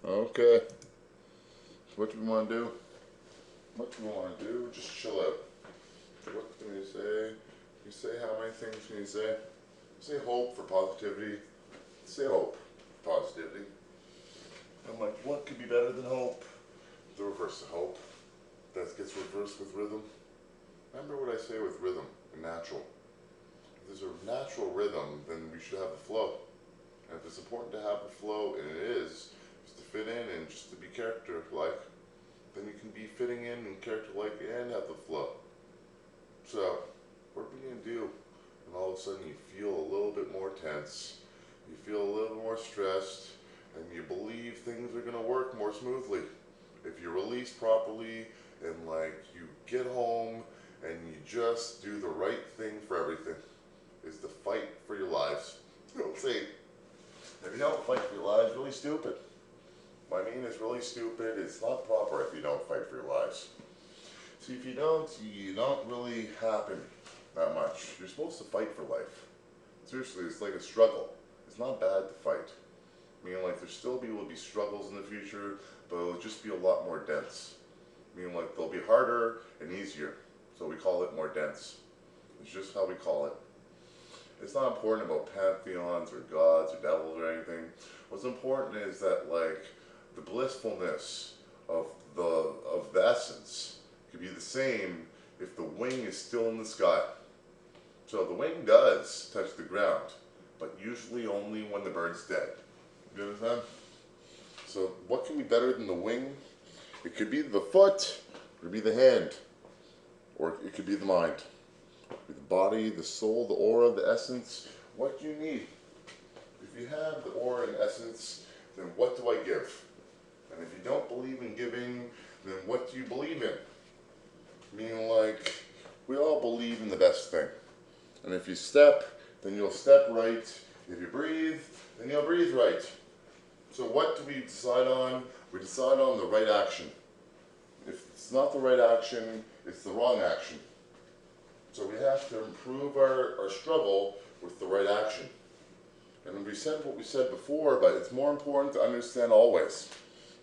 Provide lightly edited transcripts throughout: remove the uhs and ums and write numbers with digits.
Okay. So what do we want to do? What do we want to do? Just chill out. What can you say? You say how many things can you say? Say hope for positivity. Say hope for positivity. I'm like, what could be better than hope? The reverse of hope. That gets reversed with rhythm. Remember what I say with rhythm and natural. If there's a natural rhythm, then we should have the flow. And if it's important to have the flow, and it is, just to fit in and just to be character-like, then you can be fitting in and character-like and have the flow. So, what are we going to do when all of a sudden you feel a little bit more tense, you feel a little more stressed, and you believe things are going to work more smoothly? If you release properly and like you get home and you just do the right thing for everything, is to fight for your lives. You'll see. If you don't fight for your lives, really stupid. What I mean is really stupid. It's not proper if you don't fight for your lives. See, if you don't really happen that much. You're supposed to fight for life. Seriously, it's like a struggle. It's not bad to fight. I mean, like, there still will be struggles in the future, but it'll just be a lot more dense. I mean, like, they'll be harder and easier. So we call it more dense. It's just how we call it. It's not important about pantheons or gods or devils or anything. What's important is that, like, the blissfulness of the essence could be the same if the wing is still in the sky. So the wing does touch the ground, but usually only when the bird's dead. You understand? So what can be better than the wing? It could be the foot, or it could be the hand, or it could be the mind. The body, the soul, the aura, the essence. What do you need? If you have the aura and essence, then what do I give? And if you don't believe in giving, then what do you believe in? Meaning, like, we all believe in the best thing. And if you step, then you'll step right. If you breathe, then you'll breathe right. So what do we decide on? We decide on the right action. If it's not the right action, it's the wrong action. So we have to improve our struggle with the right action. And we said what we said before, but it's more important to understand always.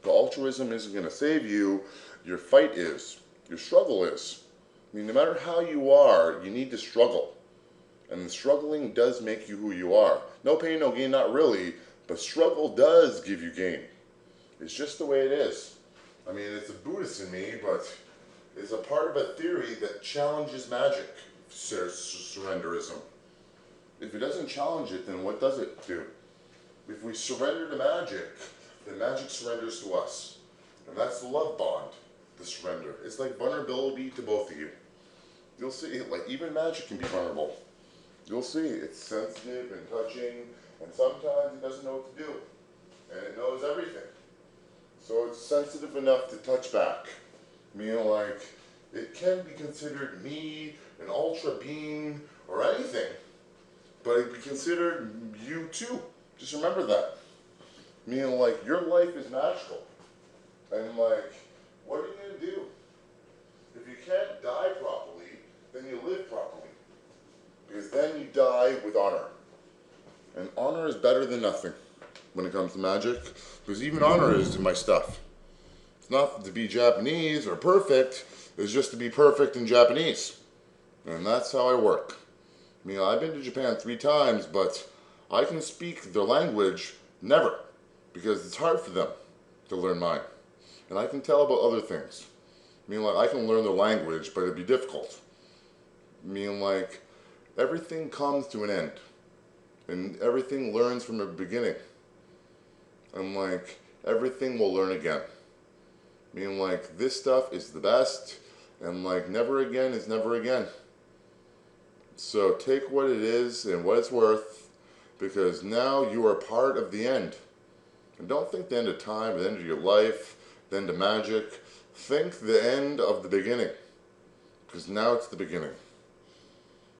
The altruism isn't going to save you. Your fight is. Your struggle is. I mean, no matter how you are, you need to struggle. And the struggling does make you who you are. No pain, no gain, not really, but struggle does give you gain. It's just the way it is. I mean, it's a Buddhist in me, but it's a part of a theory that challenges magic, surrenderism. If it doesn't challenge it, then what does it do? If we surrender to magic, then magic surrenders to us. And that's the love bond, the surrender. It's like vulnerability to both of you. You'll see, like, even magic can be vulnerable. You'll see, it's sensitive and touching, and sometimes it doesn't know what to do. And it knows everything. So it's sensitive enough to touch back. Meaning, like, it can be considered me, an ultra being, or anything. But it can be considered you too. Just remember that. Meaning, like, your life is magical. And, like, what are you going to do? If you can't die properly, then you live properly. Because then you die with honor. And honor is better than nothing when it comes to magic. Because even honor is in my stuff. It's not to be Japanese or perfect. It's just to be perfect in Japanese. And that's how I work. I mean, I've been to Japan 3 times, but I can speak their language never. Because it's hard for them to learn mine. And I can tell about other things. I mean, like, I can learn their language, but it'd be difficult. I mean, like, everything comes to an end. And everything learns from the beginning. And, like, everything will learn again. I mean, like, this stuff is the best. And, like, never again is never again. So take what it is and what it's worth. Because now you are part of the end. And don't think the end of time, the end of your life, the end of magic. Think the end of the beginning. Because now it's the beginning.